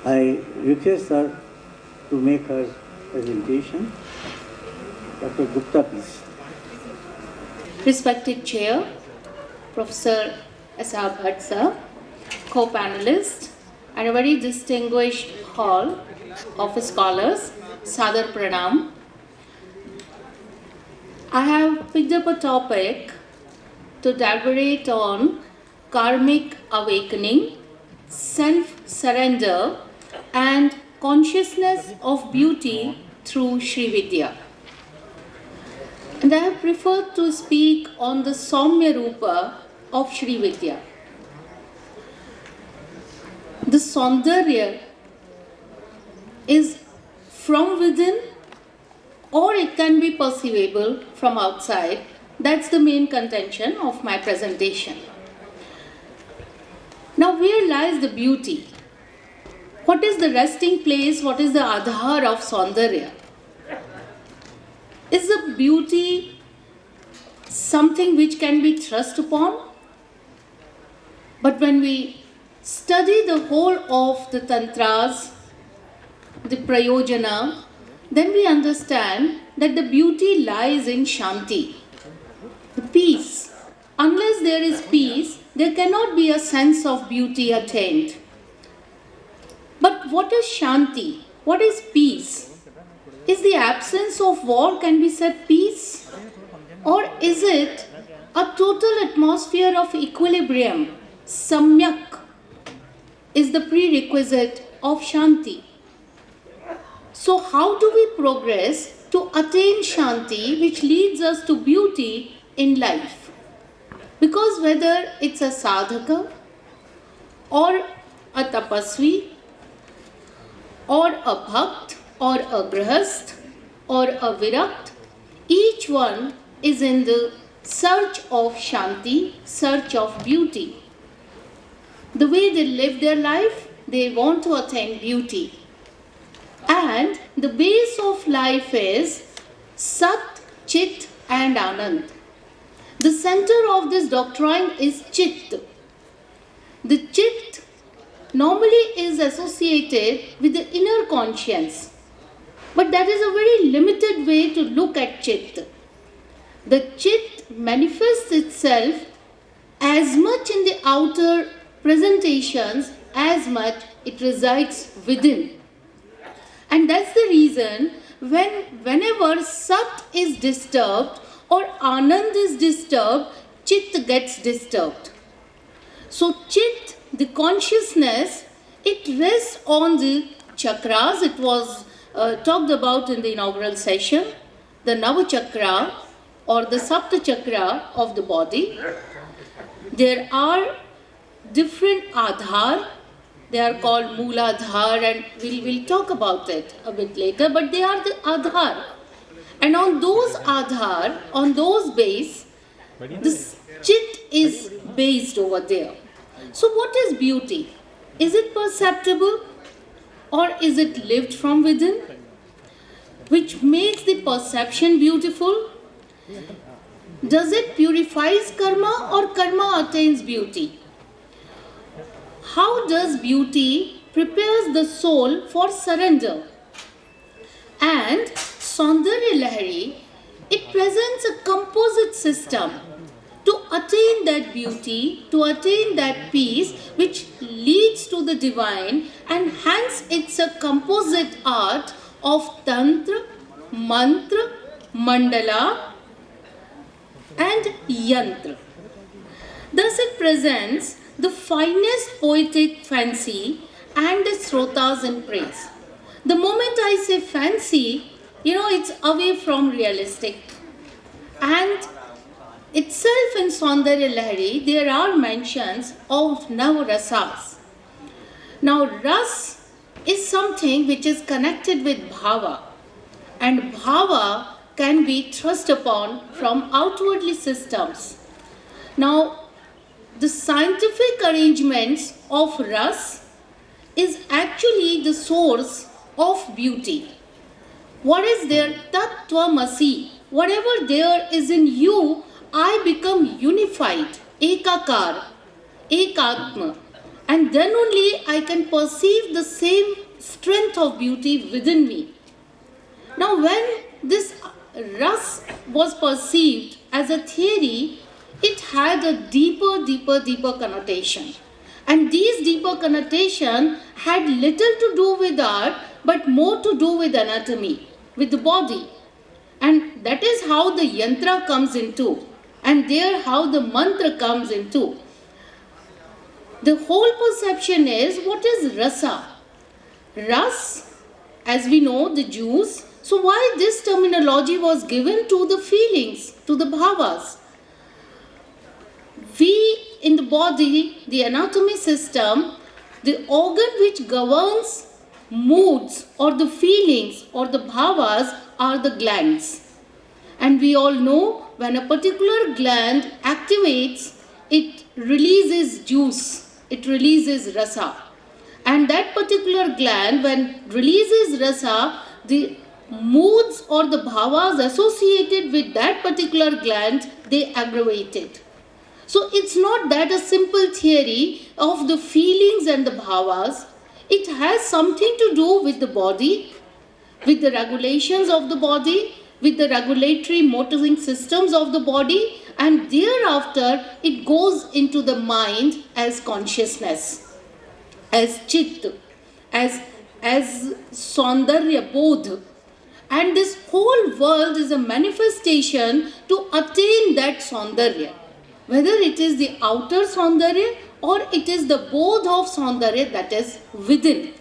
I request her to make her presentation. Dr. Gupta, please. Respected Chair, Professor S.R. Bhatt sir, co-panelists, and a very distinguished hall of scholars, Sadar Pranam. I have picked up a topic to deliberate on karmic awakening, self-surrender, and consciousness of beauty through Srividya. And I have preferred to speak on the Saumya Rupa of Srividya. The Saundarya is from within, or it can be perceivable from outside. That's the main contention of my presentation. Now, where lies the beauty? What is the resting place? What is the adhar of Saundarya? Is the beauty something which can be thrust upon? But when we study the whole of the tantras, the prayojana, then we understand that the beauty lies in shanti, the peace. Unless there is peace, there cannot be a sense of beauty attained. But what is shanti? What is peace? Is the absence of war can be said peace? Or is it a total atmosphere of equilibrium? Samyak is the prerequisite of shanti. So how do we progress to attain shanti, which leads us to beauty in life? Because whether it's a sadhaka or a tapasvi or a bhakt or a grihast or a virakt, each one is in the search of shanti, search of beauty. The way they live their life, they want to attain beauty. And the base of life is Sat, Chit and Anand. The center of this doctrine is Chit. The Chit normally is associated with the inner conscience. But that is a very limited way to look at Chit. The Chit manifests itself as much in the outer presentations as much it resides within. And that's the reason whenever Sat is disturbed or Anand is disturbed, Chit gets disturbed. So Chit, the consciousness, it rests on the chakras. It was talked about in the inaugural session, the Nava Chakra or the Sapta Chakra of the body. There are different adhar. They are called Mooladhar, and we'll talk about it a bit later, but they are the adhar. And on those adhar, on those base, this Chit is based over there. So what is beauty? Is it perceptible or is it lived from within? Which makes the perception beautiful? Does it purifies karma or karma attains beauty? How does beauty prepares the soul for surrender? And Saundarya Lahari, it presents a composite system to attain that beauty, to attain that peace which leads to the divine, and hence it's a composite art of Tantra, Mantra, Mandala and Yantra. Thus it presents the finest poetic fancy and the srotas in praise. The moment I say fancy, it's away from realistic. And itself in Saundarya Lahari, there are mentions of Navrasas. Now, ras is something which is connected with bhava. And bhava can be thrust upon from outwardly systems. Now, the scientific arrangements of ras is actually the source of beauty. What is there? Tattvamasi. Whatever there is in you, I become unified. Ekakar. Ekatma. And then only I can perceive the same strength of beauty within me. Now, when this ras was perceived as a theory, it had a deeper connotation. And these deeper connotation had little to do with art, but more to do with anatomy, with the body. And that is how the yantra comes into, and there how the mantra comes into. The whole perception is, what is rasa? Ras, as we know, the juice. So why this terminology was given to the feelings, to the bhavas? We in the body, the anatomy system, the organ which governs moods or the feelings or the bhavas are the glands. And we all know when a particular gland activates, it releases juice, it releases rasa. And that particular gland, when releases rasa, the moods or the bhavas associated with that particular gland, they aggravate it. So it's not that a simple theory of the feelings and the bhavas. It has something to do with the body, with the regulations of the body, with the regulatory motoring systems of the body, and thereafter it goes into the mind as consciousness, as chit, as saundarya bodh. And this whole world is a manifestation to attain that saundarya. Whether it is the outer saundarya or it is the bodh of saundarya that is within.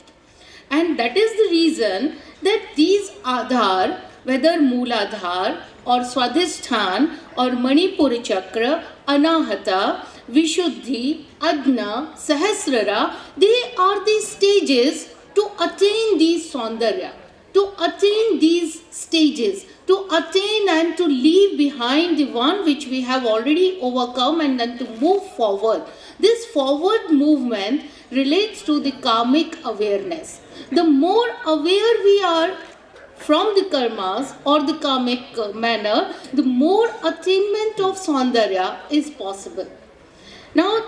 And that is the reason that these adhar, whether Mooladhar or Swadhisthana or Manipura Chakra, Anahata, Vishuddhi, Adna, Sahasrara, they are the stages to attain these saundarya, to attain these stages, to attain and to leave behind the one which we have already overcome and then to move forward. This forward movement relates to the karmic awareness. The more aware we are from the karmas or the karmic manner, the more attainment of saundarya is possible. Now,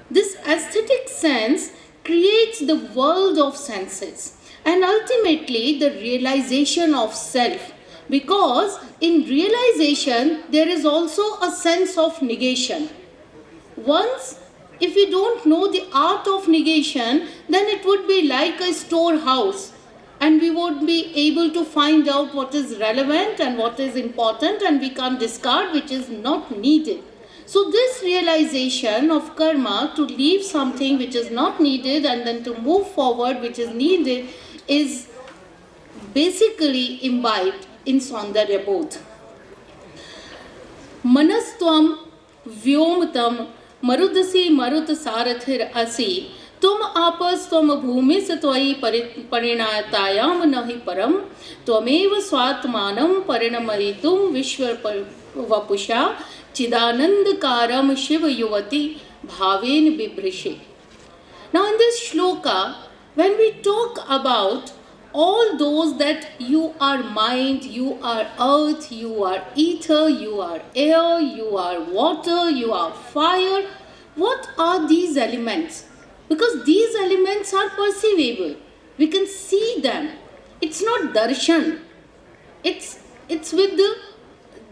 this aesthetic sense creates the world of senses and ultimately the realization of self. Because in realization, there is also a sense of negation. Once, if we don't know the art of negation, then it would be like a storehouse. And we won't be able to find out what is relevant and what is important, and we can't discard which is not needed. So this realization of karma, to leave something which is not needed and then to move forward which is needed, is basically imbibed in Saundarya Bodh. Manastvam vyomtam marudasi marut sarathir asi tum apas tvam bhumis tvai parinayatayam nahi param tvameva swatmanam parinamaritum vishwa vapusha chidanandakaram shiva yuvati bhaven bibrishe. Now in this shloka, when we talk about all those that you are mind, you are earth, you are ether, you are air, you are water, you are fire, what are these elements? Because these elements are perceivable. We can see them. It's not darshan. It's with the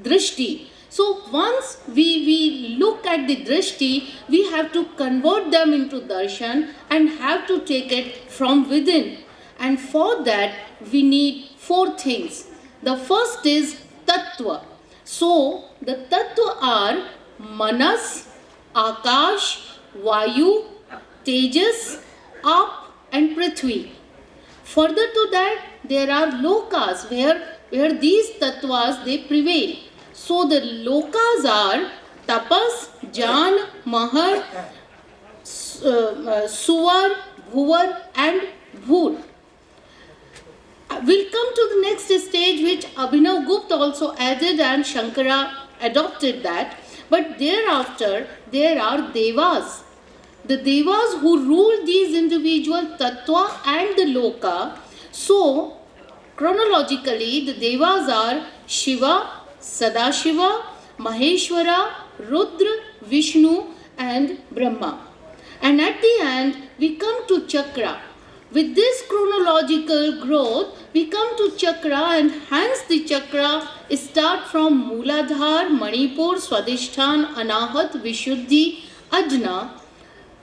drishti. So once we look at the drishti, we have to convert them into darshan and have to take it from within. And for that, we need 4 things. The first is tattva. So, the tattva are manas, akash, vayu, tejas, up and prithvi. Further to that, there are lokas where these tattvas, they prevail. So, the lokas are tapas, jan, mahar, suvar, bhuvar and bhur. We'll come to the next stage which Abhinav Gupta also added and Shankara adopted that. But thereafter, there are devas. The devas who rule these individual tattva and the loka. So, chronologically, the devas are Shiva, Sadashiva, Maheshwara, Rudra, Vishnu and Brahma. And at the end, we come to chakra. With this chronological growth, we come to chakra, and hence the chakra start from Mooladhar, Manipur, Swadhisthana, Anahat, Vishuddhi, Ajna.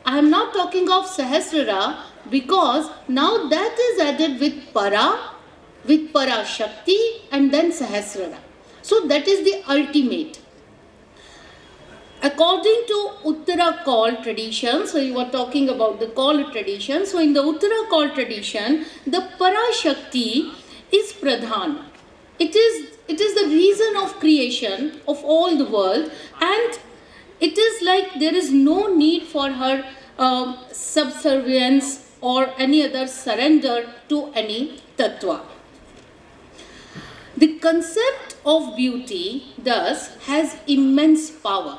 I am not talking of Sahasrara because now that is added with Para Shakti, and then Sahasrara. So that is the ultimate. According to Uttara Call tradition, so you are talking about the Call tradition. So in the Uttara Call tradition, the Parashakti is Pradhan. It is the reason of creation of all the world, and it is like there is no need for her subservience or any other surrender to any tattva. The concept of beauty thus has immense power.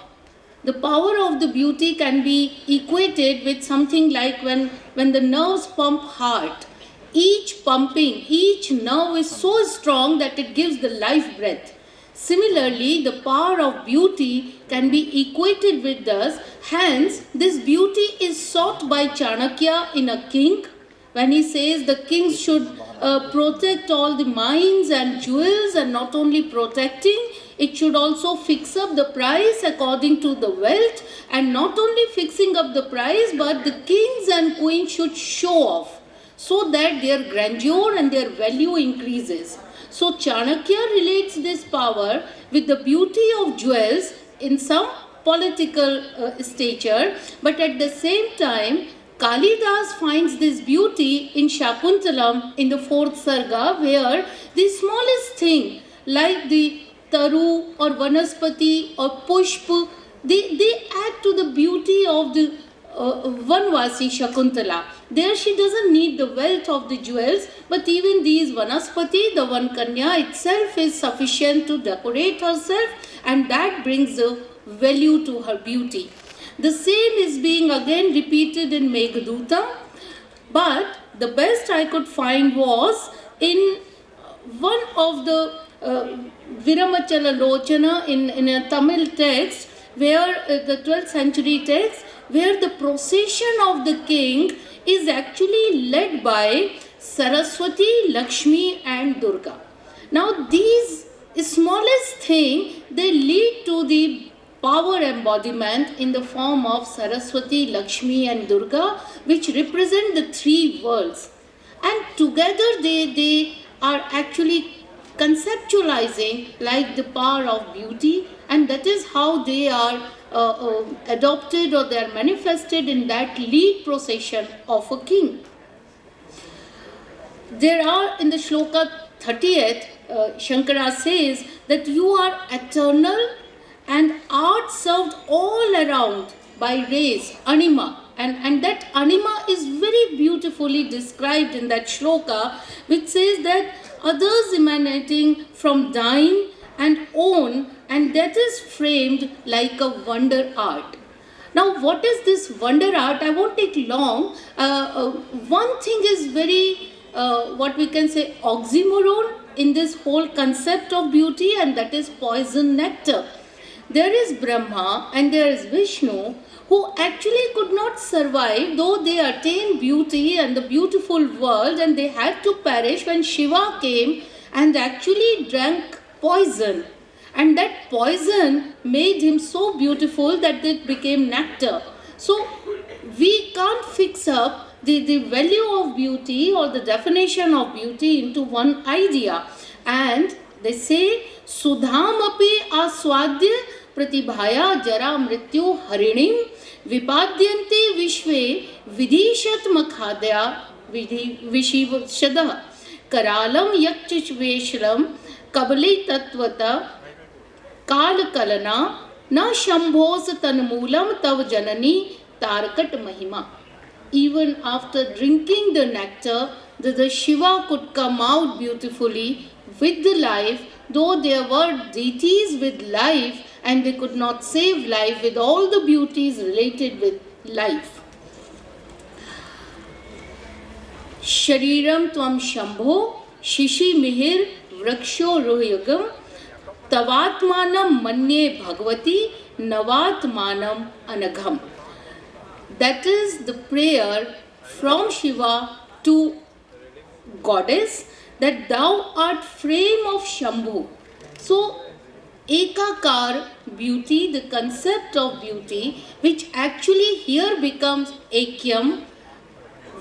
The power of the beauty can be equated with something like when the nerves pump heart. Each nerve is so strong that it gives the life breath. Similarly, the power of beauty can be equated with this. Hence, this beauty is sought by Chanakya in a king, when he says the king should protect all the mines and jewels, and not only protecting, it should also fix up the price according to the wealth, and not only fixing up the price, but the kings and queens should show off so that their grandeur and their value increases. So Chanakya relates this power with the beauty of jewels in some political stature, but at the same time, Kalidas finds this beauty in Shakuntalam in the 4th Sarga, where the smallest thing like the taru or vanaspati or pushp, they add to the beauty of the Vanvasi Shakuntala. There she doesn't need the wealth of the jewels, but even these vanaspati, the one kanya itself is sufficient to decorate herself, and that brings the value to her beauty. The same is being again repeated in Meghadutam, but the best I could find was in one of the Viramachala Lochana in a Tamil text, where the 12th century text, where the procession of the king is actually led by Saraswati, Lakshmi and Durga. Now these smallest thing, they lead to the power embodiment in the form of Saraswati, Lakshmi and Durga, which represent the 3 worlds. And together they are actually conceptualizing like the power of beauty, and that is how they are adopted, or they are manifested in that lead procession of a king. There are in the shloka 30th, Shankara says that you are eternal and art served all around by rays, anima. And that anima is very beautifully described in that shloka, which says that others emanating from thine and own, and that is framed like a wonder art. Now, what is this wonder art? I won't take long. One thing is very, what we can say, oxymoron in this whole concept of beauty, and that is poison nectar. There is Brahma and there is Vishnu, who actually could not survive, though they attained beauty and the beautiful world, and they had to perish when Shiva came and actually drank poison. And that poison made him so beautiful that it became nectar. So we can't fix up the value of beauty or the definition of beauty into one idea. And they say, Sudham api aswadya pratibhaya jara mrityu harinim vipadyante vishve vidishat makhadya vishivashada karalam yakchveshram kabali tatvata kalkalana na shambhos tanmulam tav janani tarkat mahima. Even after drinking the nectar, the Shiva could come out beautifully with the life, though there were deities with life and they could not save life with all the beauties related with life. Shariram tvam shambho shishi mihir vraksho rohyagam tavatmanam manye bhagavati navatmanam anagham. That is the prayer from Shiva to goddess, that thou art frame of Shambhu. So, Ekakar beauty, the concept of beauty, which actually here becomes Ekyam,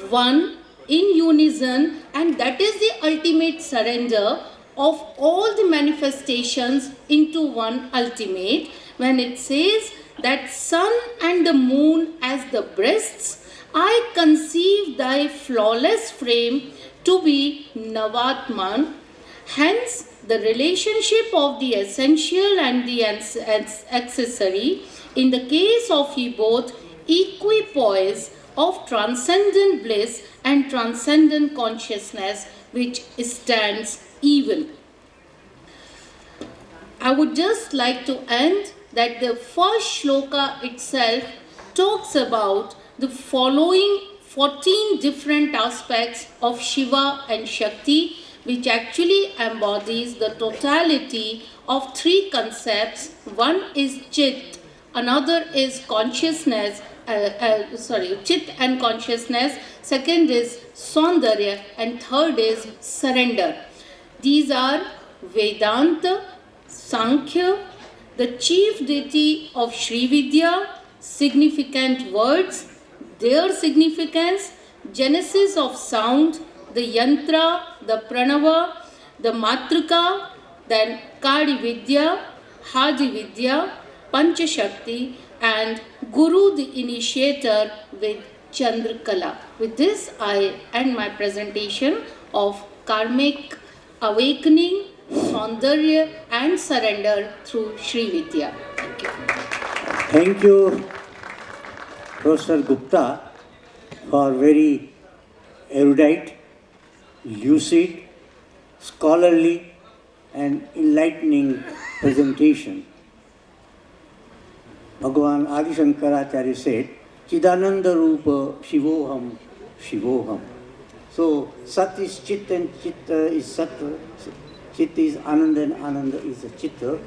one in unison, and that is the ultimate surrender of all the manifestations into one ultimate. When it says that sun and the moon as the breasts, I conceive thy flawless frame to be Navatman. Hence, the relationship of the essential and the accessory, in the case of ye both, equipoise of transcendent bliss and transcendent consciousness, which stands even. I would just like to end that the first shloka itself talks about the following 14 different aspects of Shiva and Shakti, which actually embodies the totality of three concepts. One is Chit, another is consciousness, Chit and consciousness, second is Saundarya, and third is surrender. These are Vedanta, Sankhya, the chief deity of Srividya, significant words, their significance, genesis of sound, the yantra, the pranava, the matrika, then Kadi Vidya, Hadi Vidya, Panchashakti, and Guru the initiator with Chandrakala. With this, I end my presentation of karmic awakening, Saundarya, and surrender through Srividya. Thank you. Thank you, Professor Gupta, for very erudite, lucid, scholarly, and enlightening presentation. Bhagavan Adi Shankaracharya said, Chidananda Rupa Shivoham Shivoham. So, Sat is Chit and Chit is Sat. Chit is Ananda and Ananda is a Chitta.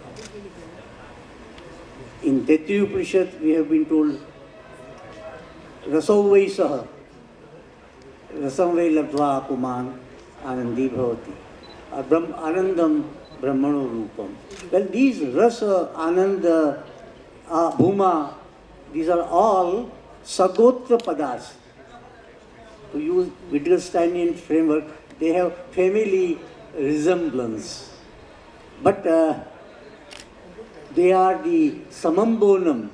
In Tetri Upanishad, we have been told, Raso vai saha, Rasam vai labdva puman, Anandi bhavati. Anandam Brahmano Rupam. Well, these Rasa, Ananda, Bhuma, these are all Sagotra Padas. To use Wittgensteinian framework, they have family resemblance. But they are the samambonam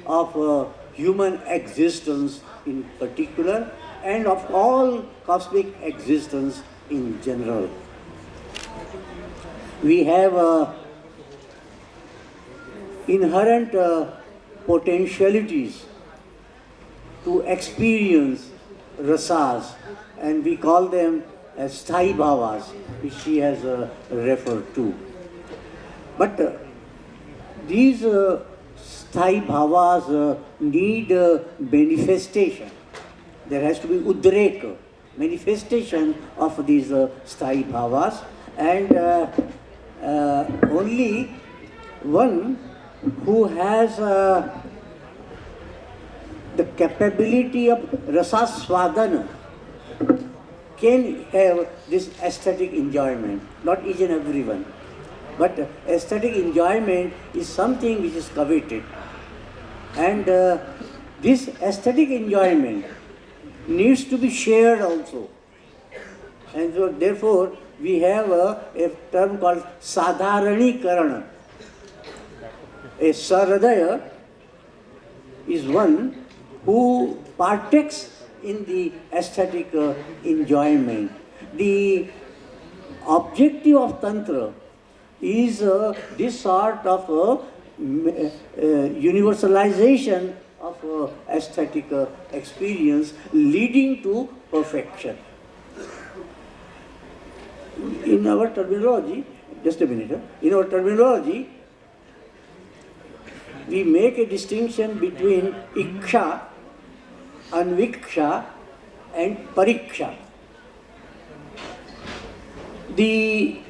of human existence in particular and of all cosmic existence in general. We have inherent potentialities to experience rasas, and we call them as sthai bhavas, which she has referred to. But these sthai bhavas need manifestation. There has to be udreka, manifestation of these sthai bhavas, and only one who has the capability of rasaswadana can have this aesthetic enjoyment, not each and everyone. But aesthetic enjoyment is something which is coveted. And this aesthetic enjoyment needs to be shared also. And so therefore, we have a term called sadharanikarana. A saradaya is one who partakes in the aesthetic enjoyment. The objective of Tantra is this sort of universalization of aesthetic experience leading to perfection. In our terminology, just a minute, in our terminology, we make a distinction between iksha, anviksha, and pariksha. The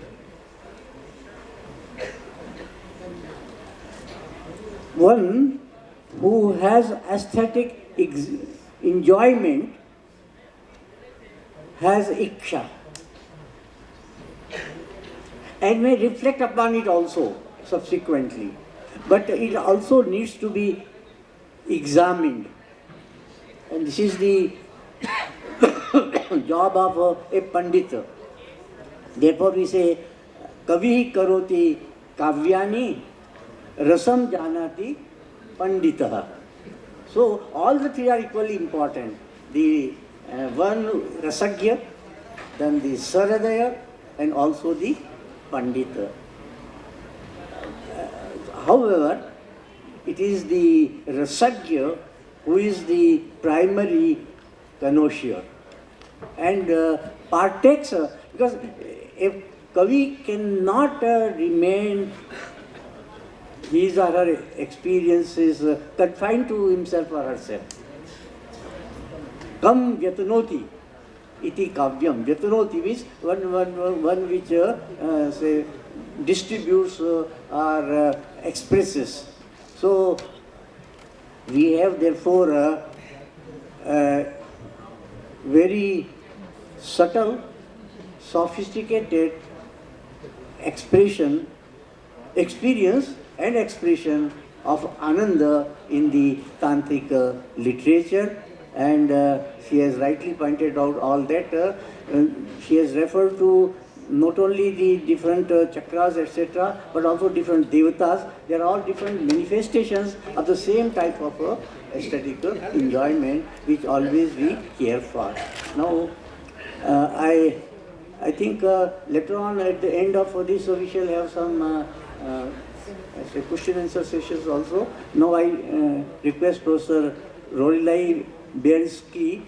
one who has aesthetic enjoyment has iksha and may reflect upon it also subsequently. But it also needs to be examined. And this is the job of a pandita. Therefore we say, kavi karoti kavyani rasam janati panditaha. So all the three are equally important. The one rasagya, then the saradaya, and also the pandita. However, it is the rasagya who is the primary connoisseur and partakes, because if Kavi cannot remain his or her experiences confined to himself or herself. Kam vyatanoti iti kavyam. Vyatanoti means one which say distributes or expresses. So we have therefore a very subtle, sophisticated experience and expression of Ananda in the Tantric literature, and she has rightly pointed out all that. She has referred to not only the different chakras, etc., but also different devatas. They are all different manifestations of the same type of aesthetic enjoyment, which always we care for. Now, I think later on at the end of this, we shall have some question and answer sessions also. Now I request Professor Rorilai Bielski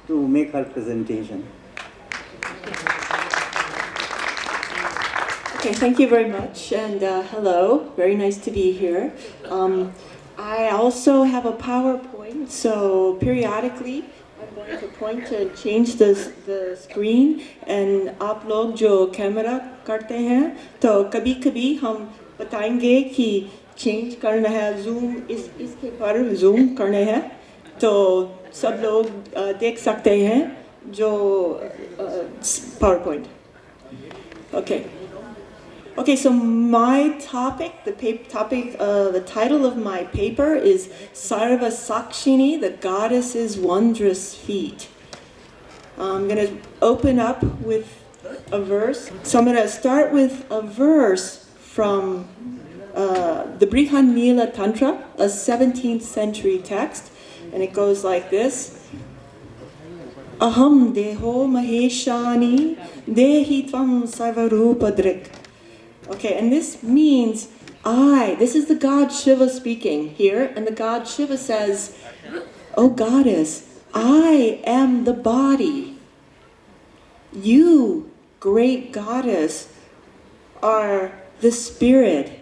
to make her presentation. Okay, thank you very much, and hello, very nice to be here. I also have a PowerPoint, so periodically I'm going to point and change the screen and upload जो camera करते हैं, तो कभी-कभी हम बताएंगे कि change करना है, जूम इसके पर जूम करना है, तो सब लोग देख सकते हैं जो PowerPoint. Okay, so my topic, the title of my paper is Sarva Sakshini, the Goddess's Wondrous Feet. I'm going to open up with a verse. So I'm going to start with a verse from the Brihanmila Tantra, a 17th century text, and it goes like this. Aham deho maheshani dehi tvam sarvarupadrik. Okay, and this means this is the god Shiva speaking here, and the god Shiva says, "O goddess, I am the body. You, great goddess, are the spirit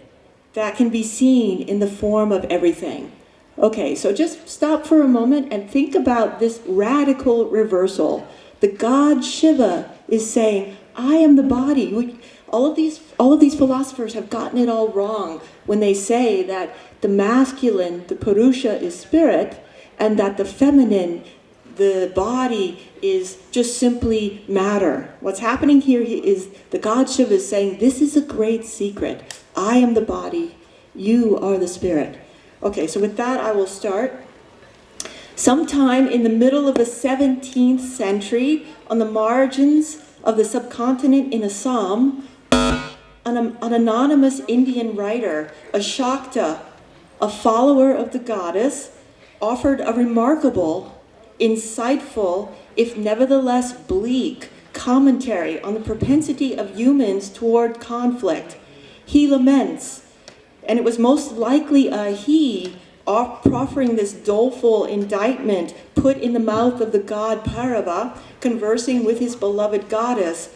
that can be seen in the form of everything." Okay, so just stop for a moment and think about this radical reversal. The god Shiva is saying, "I am the body." All of these philosophers have gotten it all wrong when they say that the masculine, the Purusha, is spirit, and that the feminine, the body, is just simply matter. What's happening here is the god Shiva is saying, this is a great secret. I am the body, you are the spirit. Okay, so with that I will start. Sometime in the middle of the 17th century, on the margins of the subcontinent in Assam, an anonymous Indian writer, a Shakta, a follower of the goddess, offered a remarkable, insightful, if nevertheless bleak, commentary on the propensity of humans toward conflict. He laments, and it was most likely a he proffering this doleful indictment put in the mouth of the god Parava, conversing with his beloved goddess.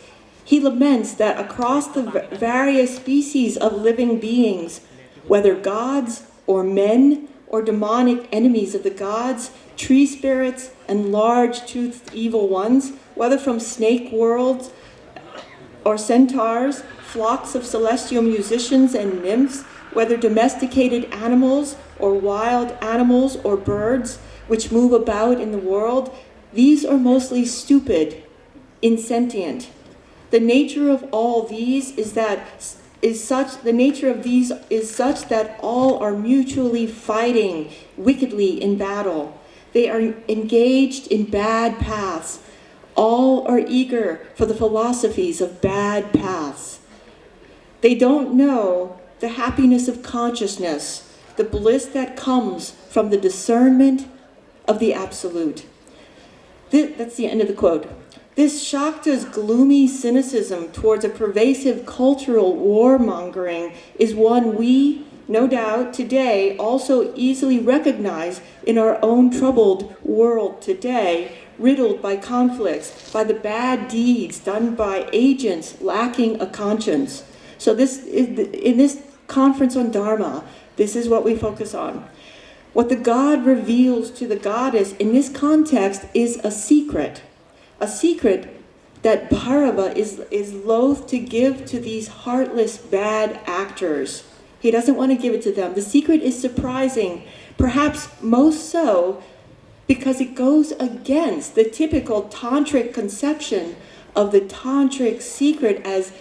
He laments that across the various species of living beings, whether gods or men or demonic enemies of the gods, tree spirits and large-toothed evil ones, whether from snake worlds or centaurs, flocks of celestial musicians and nymphs, whether domesticated animals or wild animals or birds which move about in the world, these are mostly stupid, insentient. The nature of all these is such that all are mutually fighting wickedly in battle. They are engaged in bad paths. All are eager for the philosophies of bad paths. They don't know the happiness of consciousness, the bliss that comes from the discernment of the Absolute. That's the end of the quote. This Shakta's gloomy cynicism towards a pervasive cultural warmongering is one we, no doubt, today also easily recognize in our own troubled world today, riddled by conflicts, by the bad deeds done by agents lacking a conscience. So in this conference on Dharma, this is what we focus on. What the God reveals to the goddess in this context is a secret that Bhairava is loath to give to these heartless bad actors. He doesn't want to give it to them. The secret is surprising, perhaps most so because it goes against the typical tantric conception of the tantric secret as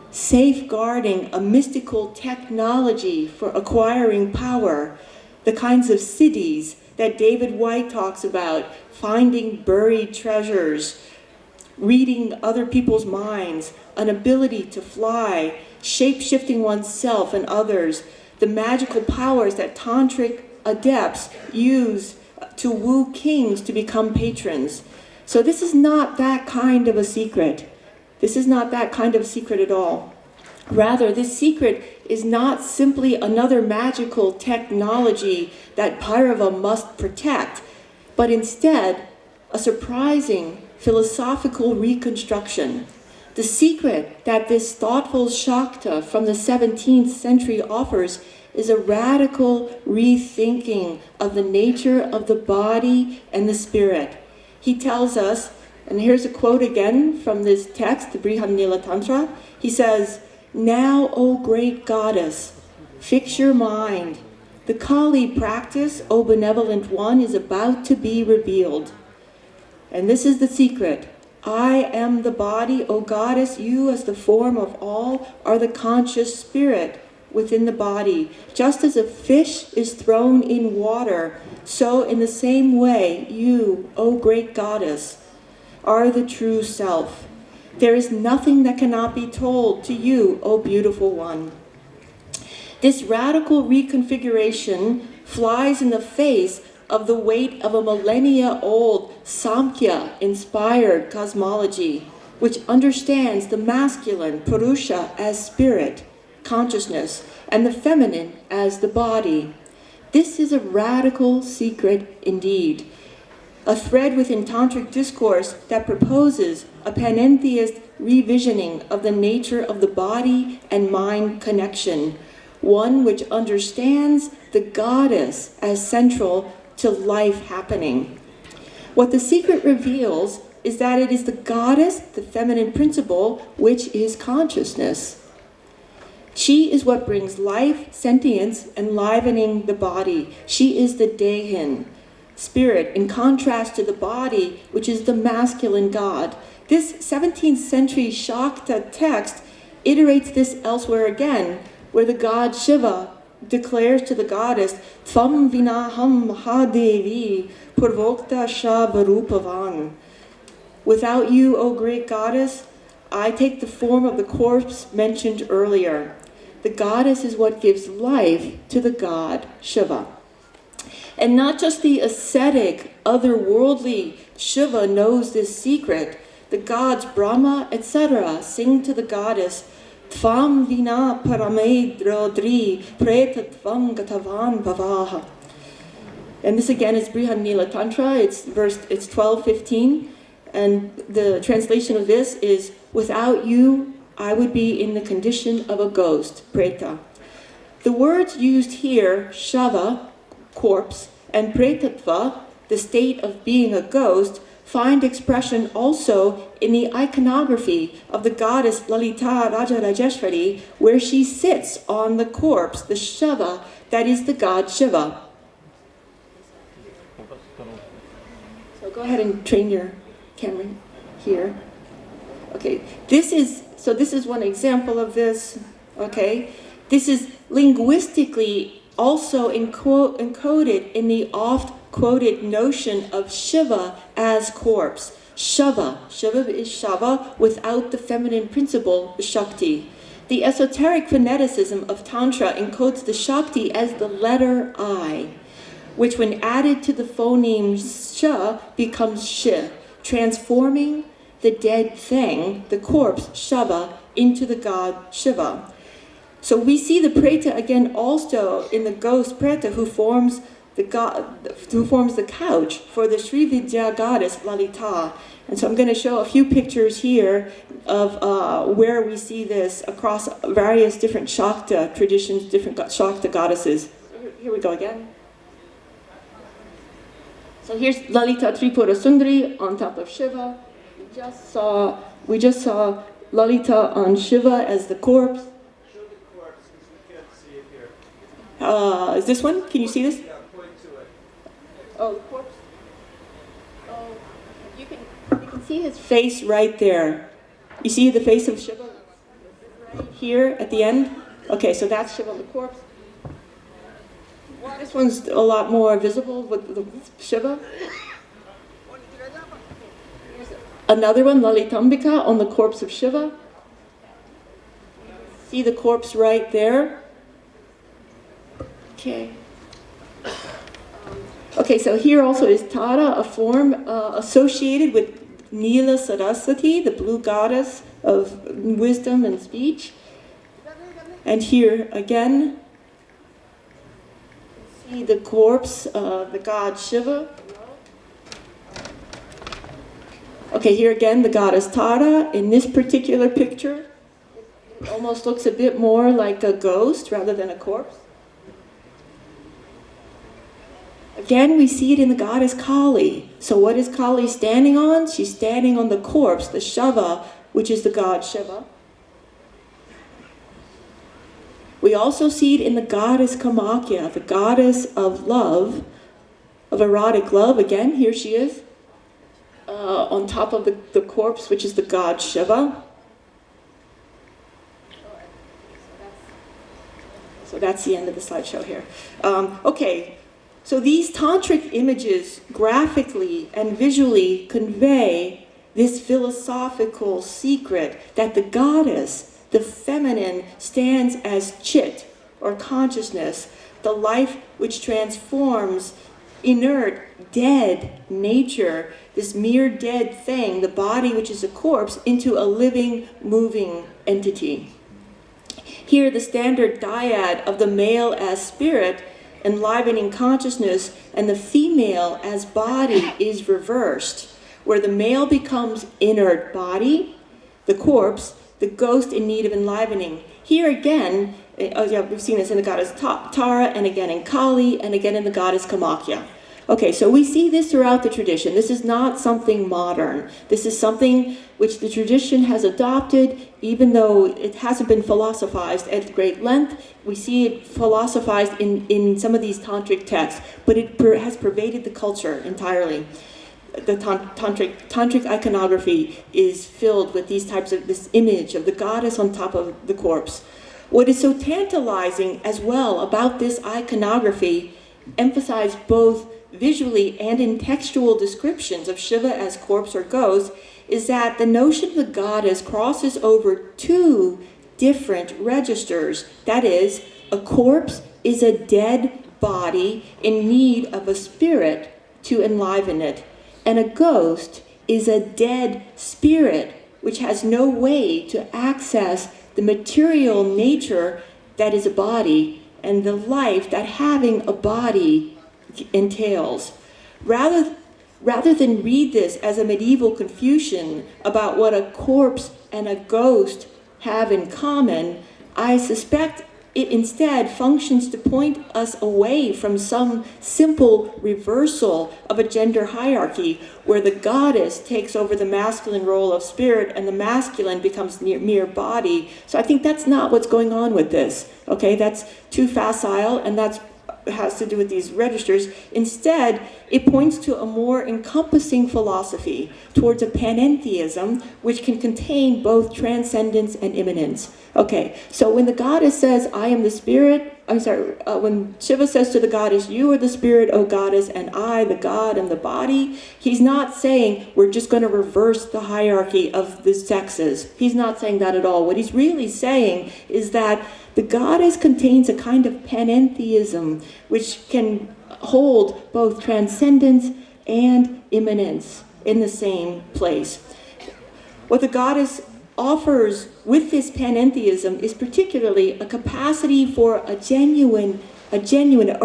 safeguarding a mystical technology for acquiring power, the kinds of siddhis that David White talks about, finding buried treasures, reading other people's minds, an ability to fly, shape-shifting oneself and others, the magical powers that tantric adepts use to woo kings to become patrons. So this is not that kind of a secret. This is not that kind of secret at all. Rather, this secret is not simply another magical technology that Bhairava must protect, but instead a surprising philosophical reconstruction. The secret that this thoughtful Shakta from the 17th century offers is a radical rethinking of the nature of the body and the spirit. He tells us, and here's a quote again from this text, the Brihadanila-tantra. He says, "Now, O great goddess, fix your mind. The Kali practice, O benevolent one, is about to be revealed." And this is the secret. I am the body, O goddess. You, as the form of all, are the conscious spirit within the body. Just as a fish is thrown in water, so in the same way, you, O great goddess, are the true self. There is nothing that cannot be told to you, O beautiful one. This radical reconfiguration flies in the face of the weight of a millennia-old Samkhya-inspired cosmology, which understands the masculine, Purusha, as spirit, consciousness, and the feminine as the body. This is a radical secret indeed, a thread within tantric discourse that proposes a panentheist revisioning of the nature of the body and mind connection, one which understands the goddess as central to life happening. What the secret reveals is that it is the goddess, the feminine principle, which is consciousness. She is what brings life, sentience, enlivening the body. She is the Dehin, spirit, in contrast to the body, which is the masculine god. This 17th century Shakta text iterates this elsewhere again, where the god Shiva declares to the goddess, Tvam vinaham mahadevi purvokta shavarupavan. Without you, O great goddess, I take the form of the corpse mentioned earlier. The goddess is what gives life to the god Shiva. And not just the ascetic, otherworldly Shiva knows this secret. The gods Brahma, etc. sing to the goddess, Tvam vina paramedrodri pretatvam gatavan bhavaha. And this again is Brihadanila-tantra, it's 12:15. And the translation of this is, without you, I would be in the condition of a ghost, preta. The words used here, shava, corpse, and pretatva, the state of being a ghost, find expression also in the iconography of the goddess Lalita Rajarajeshwari, where she sits on the corpse, the Shava, that is the god Shiva. So go ahead and train your camera here. Okay, this is one example of this, okay? This is linguistically also encoded in the oft-quoted notion of Shiva as corpse. Shiva is Shava without the feminine principle, Shakti. The esoteric phoneticism of Tantra encodes the Shakti as the letter I, which when added to the phoneme Sha becomes Shi, transforming the dead thing, the corpse, Shava, into the god Shiva. So we see the Preta again also in the ghost Preta who forms the couch for the Srividya goddess Lalita. And so I'm going to show a few pictures here of where we see this across various different Shakta traditions, different Shakta goddesses. Here we go again. So here's Lalita Tripura Sundari on top of Shiva. We just saw Lalita on Shiva as the corpse. Show the corpse because we can't see it here. Is this one? Can you see this? Yeah, point to it. Oh, the corpse. Oh, you can see his face right there. You see the face of Shiva right here at the end? Okay, so that's Shiva the corpse. This one's a lot more visible with the Shiva. Here's another one, Lalitambika, on the corpse of Shiva. See the corpse right there? Okay. Okay, so here also is Tara, a form associated with Nila Saraswati, the blue goddess of wisdom and speech. And here again, see the corpse of the god Shiva. Okay, here again, the goddess Tara. In this particular picture, it almost looks a bit more like a ghost rather than a corpse. Again, we see it in the goddess Kali. So what is Kali standing on? She's standing on the corpse, the Shava, which is the god Shiva. We also see it in the goddess Kamakya, the goddess of love, of erotic love. Again, here she is, on top of the corpse, which is the god Shiva. So that's the end of the slideshow here. Okay. So these tantric images graphically and visually convey this philosophical secret that the goddess, the feminine, stands as chit, or consciousness, the life which transforms inert, dead nature, this mere dead thing, the body which is a corpse, into a living, moving entity. Here the standard dyad of the male as spirit, enlivening consciousness, and the female as body is reversed, where the male becomes inert body, the corpse, the ghost in need of enlivening. Here again, we've seen this in the goddess Tara, and again in Kali, and again in the goddess Kamakya. Okay, so we see this throughout the tradition. This is not something modern. This is something which the tradition has adopted, even though it hasn't been philosophized at great length. We see it philosophized in some of these tantric texts, but it has pervaded the culture entirely. The tantric iconography is filled with these types of, this image of the goddess on top of the corpse. What is so tantalizing as well about this iconography, emphasized both visually and in textual descriptions of Shiva as corpse or ghost, is that the notion of the goddess crosses over two different registers. That is, a corpse is a dead body in need of a spirit to enliven it, and a ghost is a dead spirit which has no way to access the material nature that is a body and the life that having a body entails. Rather than read this as a medieval confusion about what a corpse and a ghost have in common, I suspect it instead functions to point us away from some simple reversal of a gender hierarchy where the goddess takes over the masculine role of spirit and the masculine becomes mere body. So I think that's not what's going on with this. Okay, that's too facile, and that's has to do with these registers. Instead, it points to a more encompassing philosophy towards a panentheism which can contain both transcendence and immanence. Okay, so when the goddess says, I am the spirit, when Shiva says to the goddess, you are the spirit, O goddess, and I, the god, am the body, he's not saying we're just going to reverse the hierarchy of the sexes. He's not saying that at all. What he's really saying is that the goddess contains a kind of panentheism which can hold both transcendence and immanence in the same place. What the goddess offers with this panentheism is particularly a capacity for a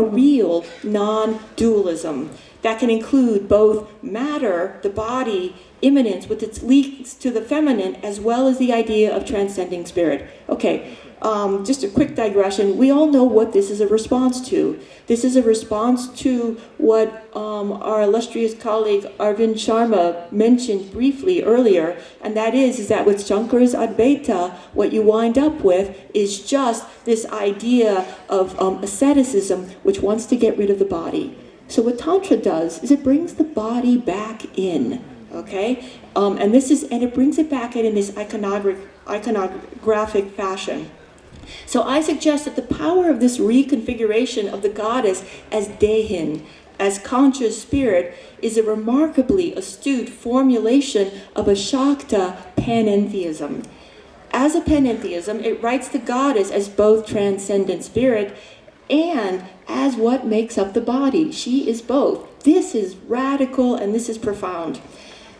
real non-dualism that can include both matter, the body, immanence with its links to the feminine, as well as the idea of transcending spirit. Okay. Just a quick digression. We all know what this is a response to. This is a response to what our illustrious colleague Arvind Sharma mentioned briefly earlier, and that is that with Shankara's Advaita, what you wind up with is just this idea of asceticism, which wants to get rid of the body. So what Tantra does is it brings the body back in, okay? And it brings it back in this iconographic fashion. So I suggest that the power of this reconfiguration of the goddess as Dehin, as conscious spirit, is a remarkably astute formulation of a Shakta panentheism. As a panentheism, it writes the goddess as both transcendent spirit and as what makes up the body. She is both. This is radical and this is profound.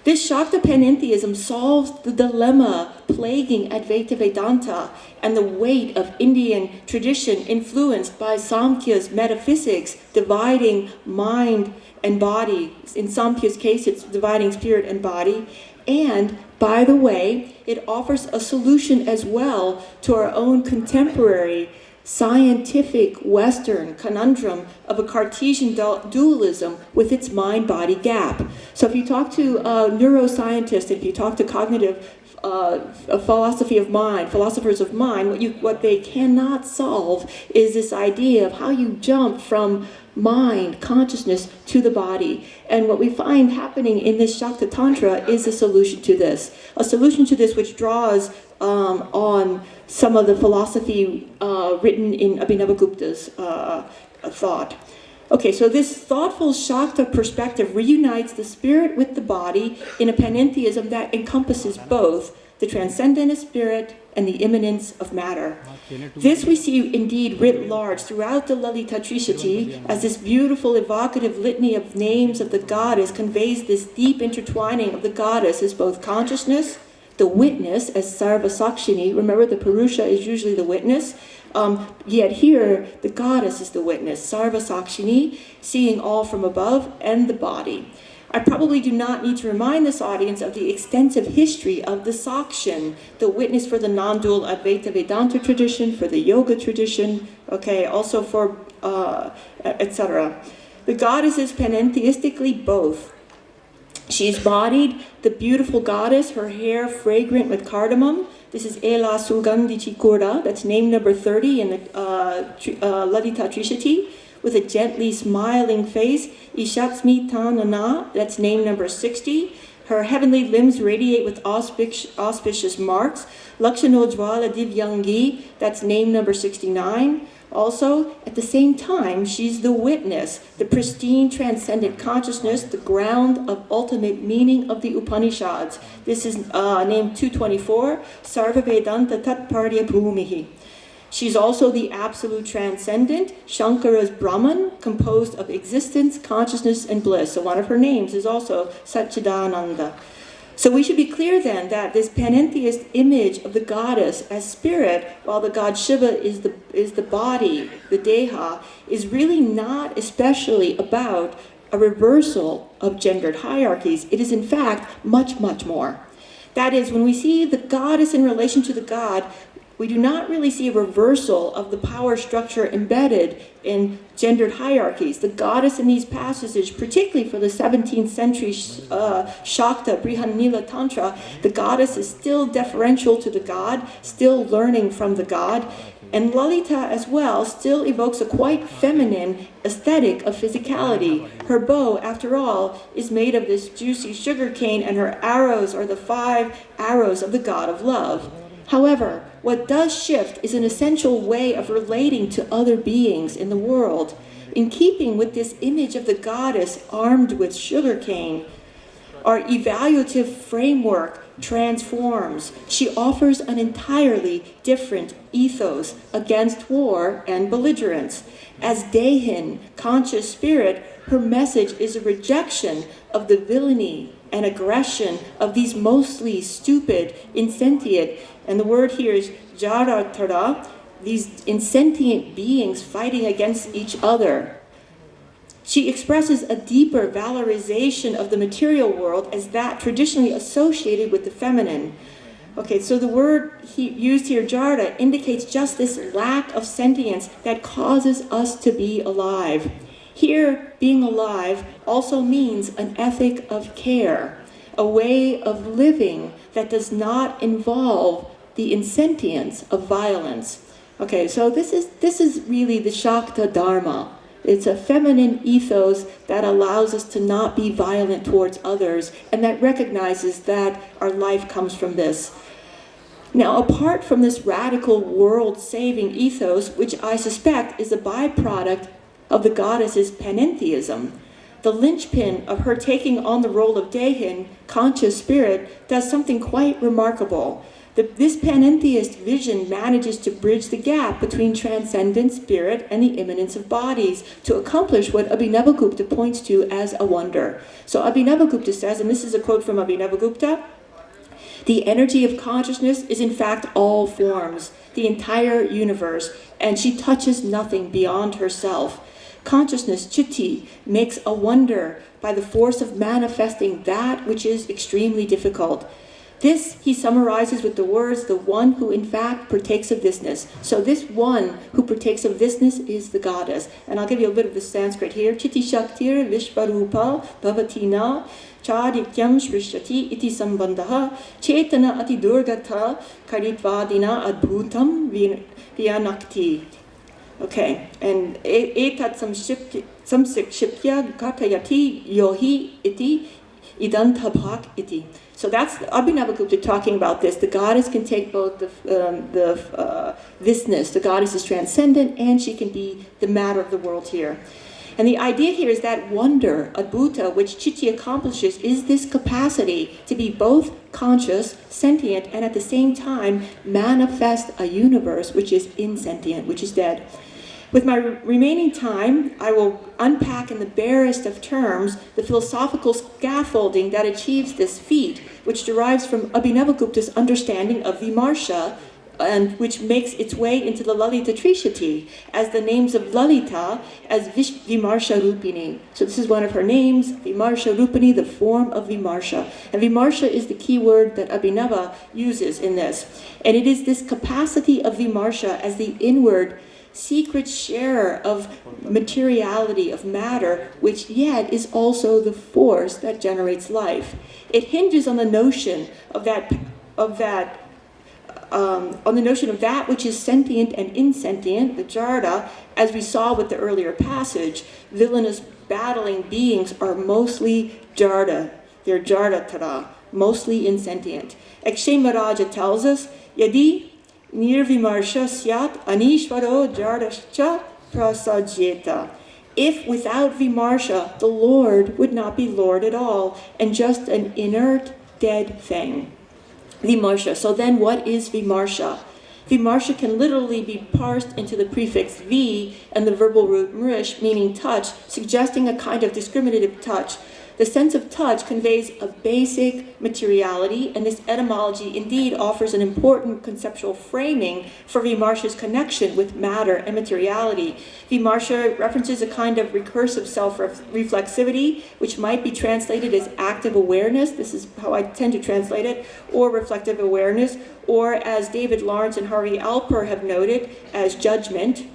This Shakta panentheism solves the dilemma plaguing Advaita Vedanta and the weight of Indian tradition influenced by Samkhya's metaphysics, dividing mind and body. In Samkhya's case, it's dividing spirit and body. And, by the way, it offers a solution as well to our own contemporary scientific Western conundrum of a Cartesian dualism with its mind-body gap. So if you talk to neuroscientists, if you talk to cognitive philosophers of mind, what they cannot solve is this idea of how you jump from mind, consciousness, to the body. And what we find happening in this Shaktatantra is a solution to this. A solution to this which draws on some of the philosophy written in Abhinavagupta's thought. Okay, so this thoughtful Shakta perspective reunites the spirit with the body in a panentheism that encompasses both the transcendent of spirit and the immanence of matter. This we see indeed writ large throughout the Lalita Trishati, as this beautiful evocative litany of names of the goddess conveys this deep intertwining of the goddess as both consciousness, the witness as Sarvasakshini. Remember, the Purusha is usually the witness. Yet here, the goddess is the witness, Sarvasakshini, seeing all from above, and the body. I probably do not need to remind this audience of the extensive history of the Sakshan, the witness for the non-dual Advaita Vedanta tradition, for the yoga tradition, okay, also for, etc. The goddess is panentheistically both. She is bodied, the beautiful goddess, her hair fragrant with cardamom. This is Ela Sugandhi Chikurda, that's name number 30 in the Lalita Trishati, with a gently smiling face. Ishatsmi Tanana, that's name number 60. Her heavenly limbs radiate with auspicious marks. Lakshanojvala Divyangi, that's name number 69. Also, at the same time, she's the witness, the pristine transcendent consciousness, the ground of ultimate meaning of the Upanishads. This is name 224, Sarva Vedanta Tatparya Bhumihi. She's also the absolute transcendent, Shankara's Brahman, composed of existence, consciousness, and bliss. So one of her names is also Satchidananda. So we should be clear then that this panentheist image of the goddess as spirit, while the god Shiva is the body, the deha, is really not especially about a reversal of gendered hierarchies. It is in fact much, much more. That is, when we see the goddess in relation to the god, we do not really see a reversal of the power structure embedded in gendered hierarchies. The goddess in these passages, particularly for the 17th century Shakta, Brihanila Tantra, the goddess is still deferential to the god, still learning from the god. And Lalita as well still evokes a quite feminine aesthetic of physicality. Her bow, after all, is made of this juicy sugar cane, and her arrows are the 5 arrows of the god of love. However, what does shift is an essential way of relating to other beings in the world. In keeping with this image of the goddess armed with sugarcane, our evaluative framework transforms. She offers an entirely different ethos against war and belligerence. As Dehin, conscious spirit, her message is a rejection of the villainy and aggression of these mostly stupid, insentient, and the word here is jaratara, these insentient beings fighting against each other. She expresses a deeper valorization of the material world as that traditionally associated with the feminine. Okay, so the word used here, jarda, indicates just this lack of sentience that causes us to be alive. Here, being alive also means an ethic of care, a way of living that does not involve the insentience of violence. Okay, so this is really the Shakta Dharma. It's a feminine ethos that allows us to not be violent towards others, and that recognizes that our life comes from this. Now, apart from this radical world-saving ethos, which I suspect is a byproduct of the goddess's panentheism, the linchpin of her taking on the role of Dehin, conscious spirit, does something quite remarkable. This panentheist vision manages to bridge the gap between transcendent spirit and the immanence of bodies to accomplish what Abhinavagupta points to as a wonder. So Abhinavagupta says, and this is a quote from Abhinavagupta, the energy of consciousness is in fact all forms, the entire universe, and she touches nothing beyond herself. Consciousness, chitti, makes a wonder by the force of manifesting that which is extremely difficult. This he summarizes with the words, the one who in fact partakes of thisness. So this one who partakes of thisness is the goddess. And I'll give you a bit of the Sanskrit here. Chitti Shaktir Vishvarupa Bhavatina Chadikyam Shrishati Iti Sambandha Chetana Ati Durgata Karitvadina Adbhutam Vyanakti. Okay, and etat samsikshipya gatayati yohi iti idantabhak iti. So that's Abhinavagupta talking about this. The goddess can take both the thisness. The goddess is transcendent, and she can be the matter of the world here. And the idea here is that wonder, adbhuta, which Chitti accomplishes, is this capacity to be both conscious, sentient, and at the same time manifest a universe which is insentient, which is dead. With my remaining time, I will unpack in the barest of terms the philosophical scaffolding that achieves this feat, which derives from Abhinavagupta's understanding of Vimarsha, and which makes its way into the Lalita Trishati as the names of Lalita as Vimarsha Rupini. So this is one of her names, Vimarsha Rupini, the form of Vimarsha. And Vimarsha is the key word that Abhinava uses in this. And it is this capacity of Vimarsha as the inward secret sharer of materiality, of matter, which yet is also the force that generates life. It hinges on the notion of that which is sentient and insentient, the jarda, as we saw with the earlier passage. Villainous battling beings are mostly jarda. They're jardatara, mostly insentient. Akshemaraja tells us, Yadi nirvimarsha syat anishvaro jardascha prasajyeta. If without vimarsha, the Lord would not be Lord at all, and just an inert, dead thing. Vimarsha. So then what is Vimarsha? Vimarsha can literally be parsed into the prefix vi and the verbal root mrish, meaning touch, suggesting a kind of discriminative touch. The sense of touch conveys a basic materiality, and this etymology indeed offers an important conceptual framing for Vimarsha's connection with matter and materiality. Vimarsha references a kind of recursive self-reflexivity, which might be translated as active awareness, this is how I tend to translate it, or reflective awareness, or as David Lawrence and Harvey Alper have noted, as judgment.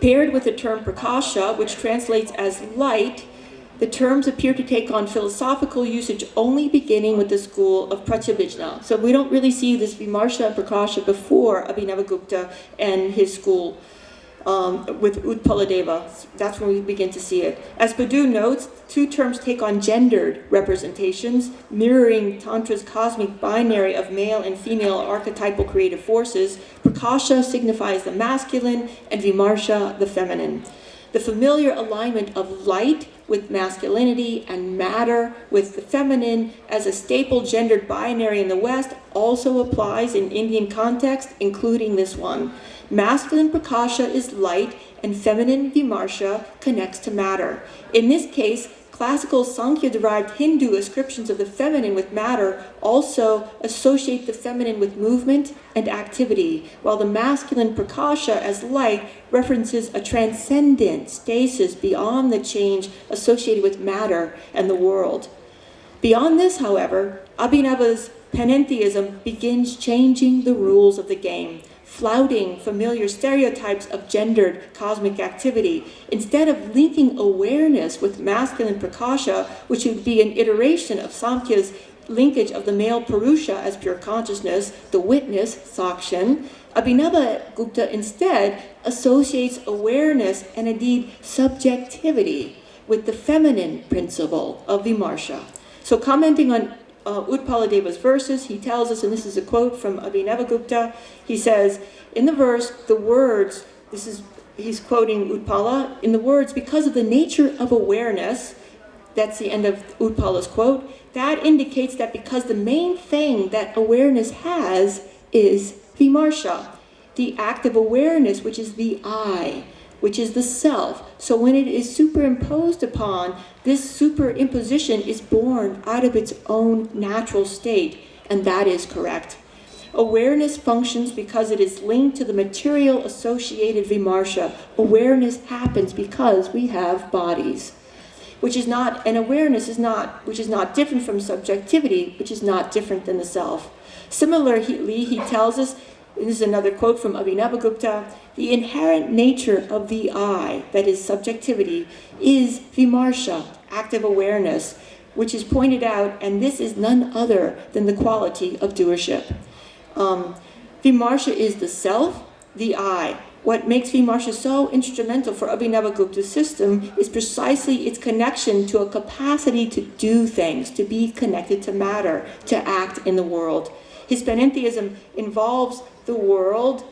Paired with the term prakasha, which translates as light, the terms appear to take on philosophical usage only beginning with the school of Pratyabhijna. So we don't really see this Vimarsha and Prakasha before Abhinavagupta and his school with Utpaladeva. That's when we begin to see it. As Badu notes, two terms take on gendered representations, mirroring Tantra's cosmic binary of male and female archetypal creative forces. Prakasha signifies the masculine and Vimarsha the feminine. The familiar alignment of light with masculinity and matter with the feminine as a staple gendered binary in the West also applies in Indian context, including this one. Masculine Prakasha is light and feminine Vimarsha connects to matter. In this case, classical Sankhya-derived Hindu ascriptions of the feminine with matter also associate the feminine with movement and activity, while the masculine Prakasha as light references a transcendent stasis beyond the change associated with matter and the world. Beyond this, however, Abhinava's panentheism begins changing the rules of the game, flouting familiar stereotypes of gendered cosmic activity. Instead of linking awareness with masculine Prakasha, which would be an iteration of Samkhya's linkage of the male Purusha as pure consciousness, the witness, Sakshan, Abhinavagupta instead associates awareness and indeed subjectivity with the feminine principle of Vimarsha. So commenting on Utpaladeva's verses, he tells us, and this is a quote from Abhinavagupta, he says, in the verse, the words, he's quoting Utpala, in the words, because of the nature of awareness, that's the end of Utpala's quote, that indicates that because the main thing that awareness has is Vimarsha, the act of awareness, which is the I, which is the self. So when it is superimposed upon, this superimposition is born out of its own natural state, and that is correct. Awareness functions because it is linked to the material associated Vimarsha. Awareness happens because we have bodies, which is not, and awareness is not, which is not different from subjectivity, which is not different than the self. Similarly, he tells us, this is another quote from Abhinavagupta, the inherent nature of the I, that is subjectivity, is Vimarsha, active awareness, which is pointed out, and this is none other than the quality of doership. Vimarsha is the self, the I. What makes Vimarsha so instrumental for Abhinavagupta's system is precisely its connection to a capacity to do things, to be connected to matter, to act in the world. His panentheism involves the world,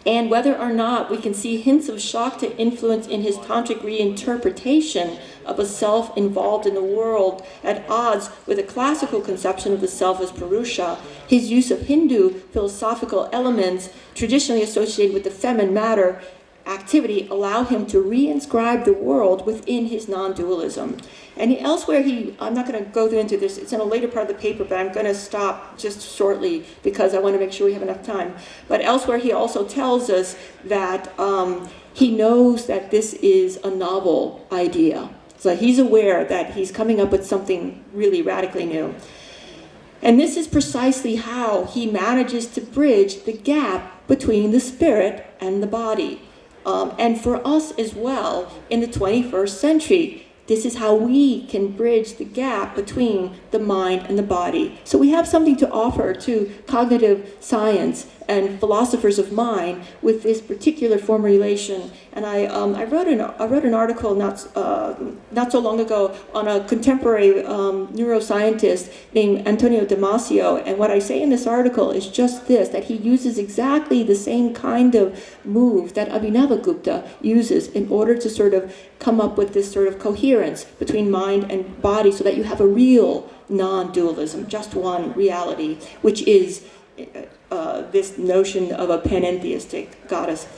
and whether or not we can see hints of Shakta influence in his tantric reinterpretation of a self involved in the world at odds with a classical conception of the self as Purusha, his use of Hindu philosophical elements traditionally associated with the feminine matter activity allow him to reinscribe the world within his non-dualism. And elsewhere I'm not going to go into this, it's in a later part of the paper, but I'm going to stop just shortly because I want to make sure we have enough time. But elsewhere he also tells us that he knows that this is a novel idea. So he's aware that he's coming up with something really radically new. And this is precisely how he manages to bridge the gap between the spirit and the body. And for us as well, in the 21st century, this is how we can bridge the gap between the mind and the body. So we have something to offer to cognitive science and philosophers of mind with this particular formulation. And I wrote an article not so long ago on a contemporary neuroscientist named Antonio Damasio. And what I say in this article is just this, that he uses exactly the same kind of move that Abhinavagupta uses in order to sort of come up with this sort of coherence between mind and body so that you have a real non-dualism, just one reality, which is this notion of a panentheistic goddess.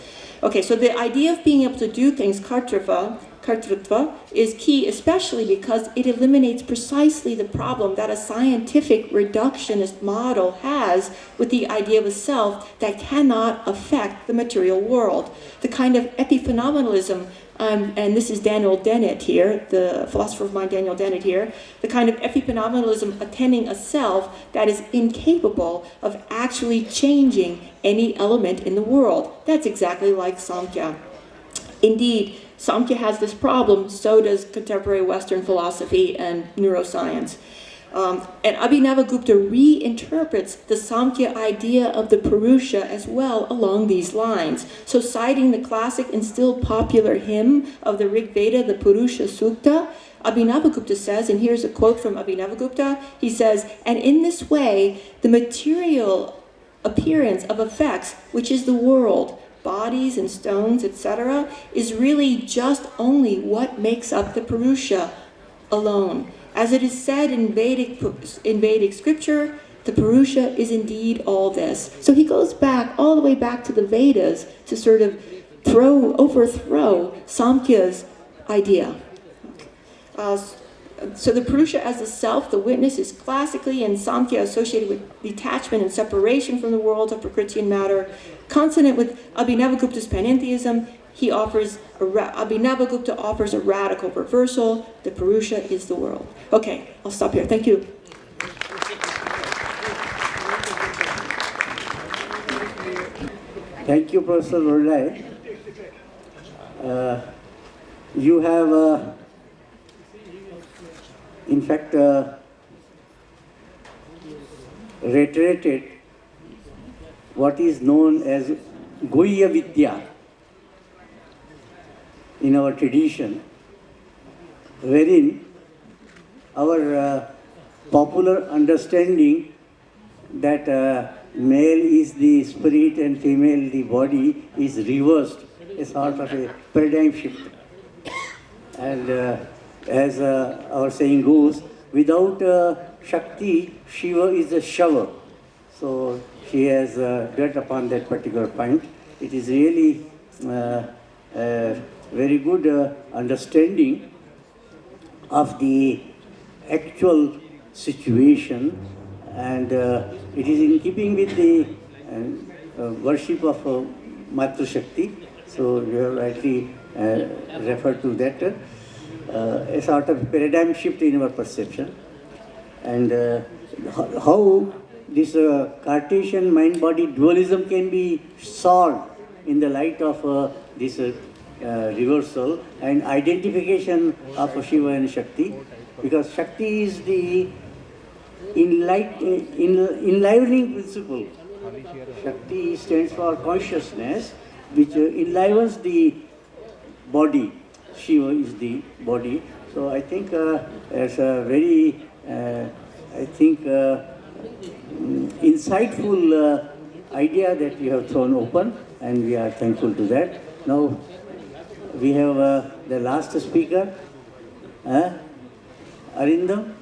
Okay, so the idea of being able to do things, kartrava kartrutva is key, especially because it eliminates precisely the problem that a scientific reductionist model has with the idea of a self that cannot affect the material world. The kind of epiphenomenalism, and this is Daniel Dennett here, the philosopher of mind Daniel Dennett here, the kind of epiphenomenalism attending a self that is incapable of actually changing any element in the world. That's exactly like Samkhya. Indeed, Samkhya has this problem, so does contemporary Western philosophy and neuroscience. And Abhinavagupta reinterprets the Samkhya idea of the Purusha as well along these lines. So citing the classic and still popular hymn of the Rig Veda, the Purusha Sukta, Abhinavagupta says, and here's a quote from Abhinavagupta, he says, "And in this way, the material appearance of effects, which is the world, bodies and stones, etc., is really just only what makes up the Purusha alone. As it is said in Vedic scripture, the Purusha is indeed all this." So he goes back, all the way back to the Vedas to sort of overthrow Samkhya's idea. So the Purusha as the self, the witness, is classically in Samkhya associated with detachment and separation from the world of Prakriti and matter. Consonant with Abhinavagupta's panentheism, Abhinavagupta offers a radical reversal. The Purusha is the world. Okay, I'll stop here. Thank you. Thank you, Professor Lordai. You have, in fact, reiterated what is known as Goya Vidya in our tradition, wherein our popular understanding that male is the spirit and female the body is reversed, a sort of a paradigm shift. And as our saying goes, without Shakti, Shiva is a Shava. So she has dwelt upon that particular point. It is really very good understanding of the actual situation, and it is in keeping with the worship of Matra Shakti. So you have rightly referred to that, a sort of paradigm shift in our perception, and how this Cartesian mind-body dualism can be solved in the light of this reversal and identification of Shiva and Shakti, because Shakti is the enlivening principle. Shakti stands for consciousness, which enlivens the body. Shiva is the body. So I think it's a very, insightful idea that you have thrown open, and we are thankful to that. Now we have the last speaker, Arindam.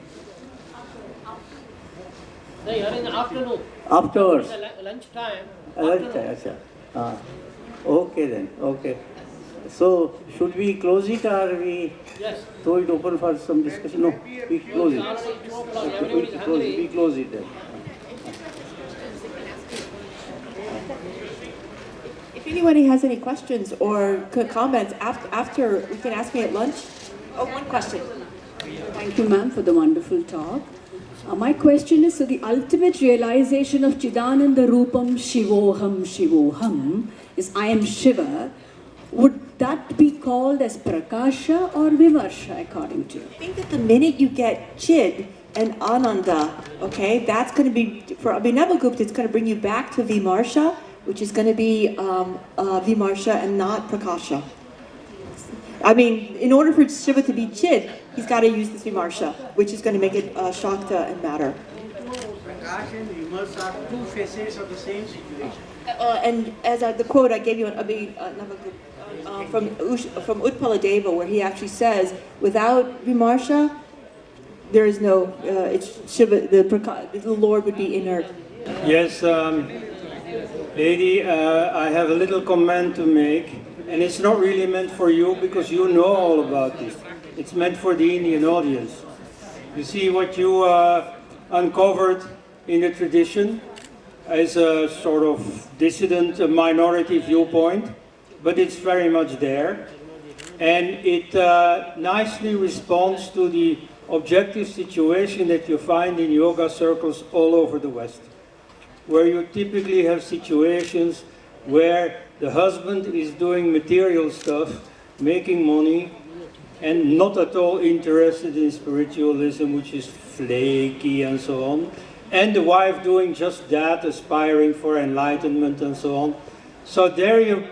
Afternoon. Afterwards. Lunchtime. Lunchtime. Okay then. Okay. So should we close it, or we throw it open for some discussion? No, we close it. Okay, we close it then. If anybody has any questions or comments after, we can ask me at lunch. Oh, one question. Thank you, ma'am, for the wonderful talk. My question is, so the ultimate realization of Chidananda Rupam Shivoham Shivoham is I am Shiva. Would that be called as Prakasha or Vimarsha, according to you? I think that the minute you get Chid and Ananda, okay, that's going to be, for Abhinavagupta, it's going to bring you back to Vimarsha, which is going to be Vimarsha and not Prakasha. I mean, in order for Shiva to be Chid, he's got to use this Vimarsha, which is going to make it Shakta and matter. Prakash and Vimarsha are two faces of the same situation. And as the quote I gave you on Abhinavagupta, from Utpala Deva, where he actually says, without Vimarsha, there is no, Shiva, the Lord would be inert. Yes, lady, I have a little comment to make. And it's not really meant for you because you know all about this. It's meant for the Indian audience. You see, what you uncovered in the tradition is a sort of dissident, a minority viewpoint, but it's very much there. And it nicely responds to the objective situation that you find in yoga circles all over the West, where you typically have situations where the husband is doing material stuff, making money, and not at all interested in spiritualism, which is flaky and so on, and the wife doing just that, aspiring for enlightenment and so on. So there you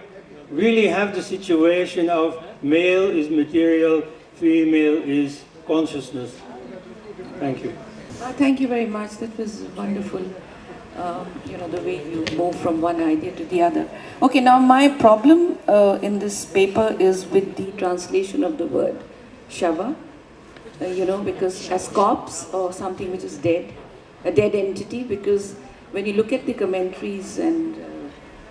really have the situation of male is material, female is consciousness. Thank you. Thank you very much. That was wonderful. The way you move from one idea to the other. Okay, now my problem in this paper is with the translation of the word shava, because as corpse or something which is dead, a dead entity, because when you look at the commentaries, and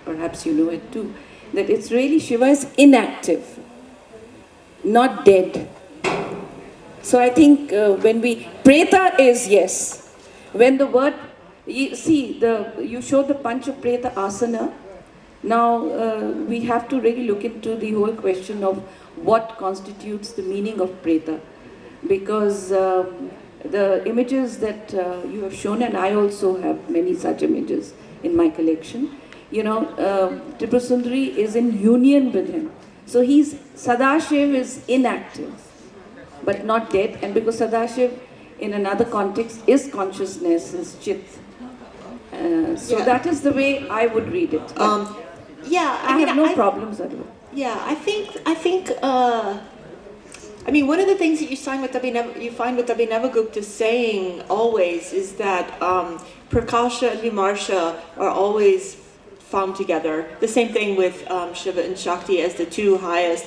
perhaps you know it too, that it's really Shiva is inactive, not dead. So I think when we, Preta is yes. When the word, you showed the Pancha Preta Asana. Now we have to really look into the whole question of what constitutes the meaning of Preta. Because the images that you have shown, and I also have many such images in my collection, Tripura Sundari is in union with him. So Sadashiv is inactive, but not dead. And because Sadashiv, in another context, is consciousness, is Chit. That is the way I would read it. I have no problems at all. Yeah, I think. One of the things that you find with Abhinavagupta saying always is that Prakasha and Vimarsha are always found together. The same thing with Shiva and Shakti as the two highest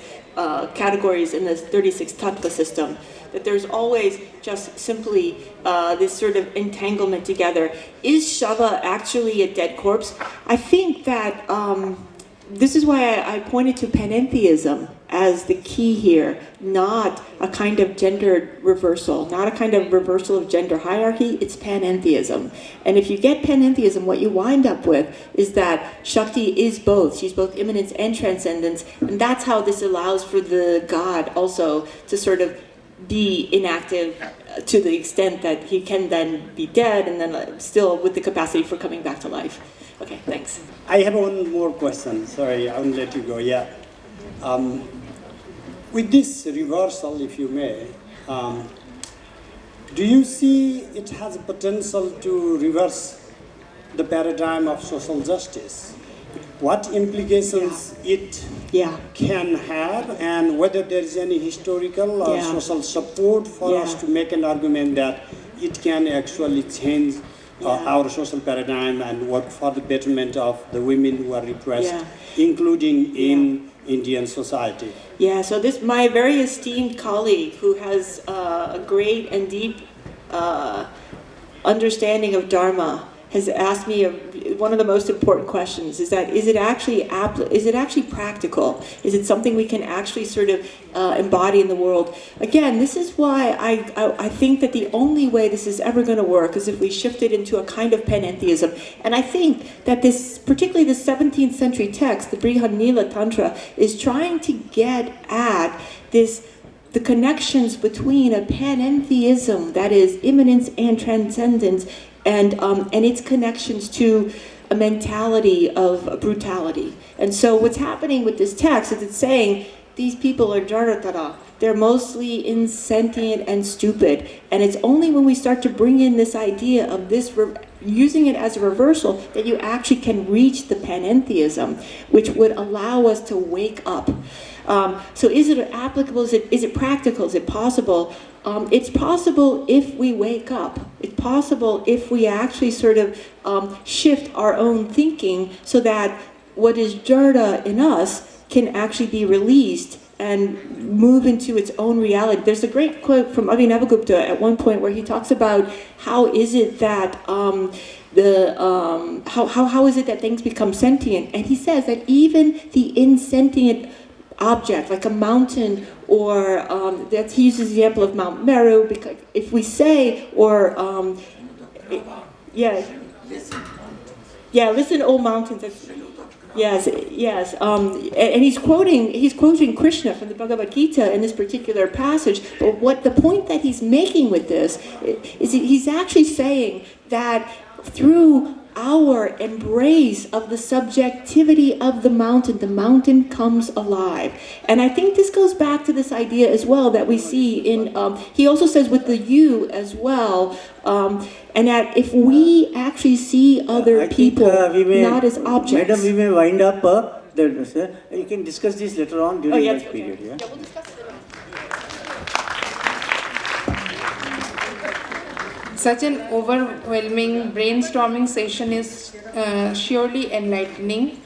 categories in the 36 Tattva system. That there's always just simply this sort of entanglement together. Is Shava actually a dead corpse? I think that this is why I pointed to panentheism as the key here, not a kind of gendered reversal, not a kind of reversal of gender hierarchy, it's panentheism. And if you get panentheism, what you wind up with is that Shakti is both. She's both immanence and transcendence, and that's how this allows for the God also to sort of be inactive to the extent that he can then be dead and then still with the capacity for coming back to life. Okay, thanks. I have one more question. Sorry, I won't let you go. Yeah. With this reversal, if you may, do you see it has a potential to reverse the paradigm of social justice? What implications it can have, and whether there is any historical or social support for us to make an argument that it can actually change our social paradigm and work for the betterment of the women who are repressed, including in Indian society. Yeah, so my very esteemed colleague who has a great and deep understanding of Dharma has asked me one of the most important questions, is it actually practical? Is it something we can actually sort of embody in the world? Again, this is why I think that the only way this is ever going to work is if we shift it into a kind of panentheism. And I think that this, particularly the 17th century text, the Brihanila Tantra, is trying to get at the connections between a panentheism, that is immanence and transcendence, and its connections to a mentality of brutality. And so what's happening with this text is it's saying these people are jaratara. They're mostly insentient and stupid. And it's only when we start to bring in this idea of this, using it as a reversal, that you actually can reach the panentheism, which would allow us to wake up. So is it applicable? Is it practical? Is it possible? It's possible if we wake up. It's possible if we actually sort of shift our own thinking so that what is Jada in us can actually be released and move into its own reality. There's a great quote from Abhinavagupta at one point where he talks about how is it that how is it that things become sentient, and he says that even the insentient object, like a mountain, or that he uses the example of Mount Meru, because if we say, or listen, O mountains. Yes. And he's quoting Krishna from the Bhagavad Gita in this particular passage. But what the point that he's making with this is he's actually saying that through our embrace of the subjectivity of the mountain comes alive. And I think this goes back to this idea as well that we see in, he also says with the you as well, and that if we actually see other people not as objects. Madam, we may wind up, you can discuss this later on during that period. Yeah? We'll discuss it. Such an overwhelming brainstorming session is surely enlightening.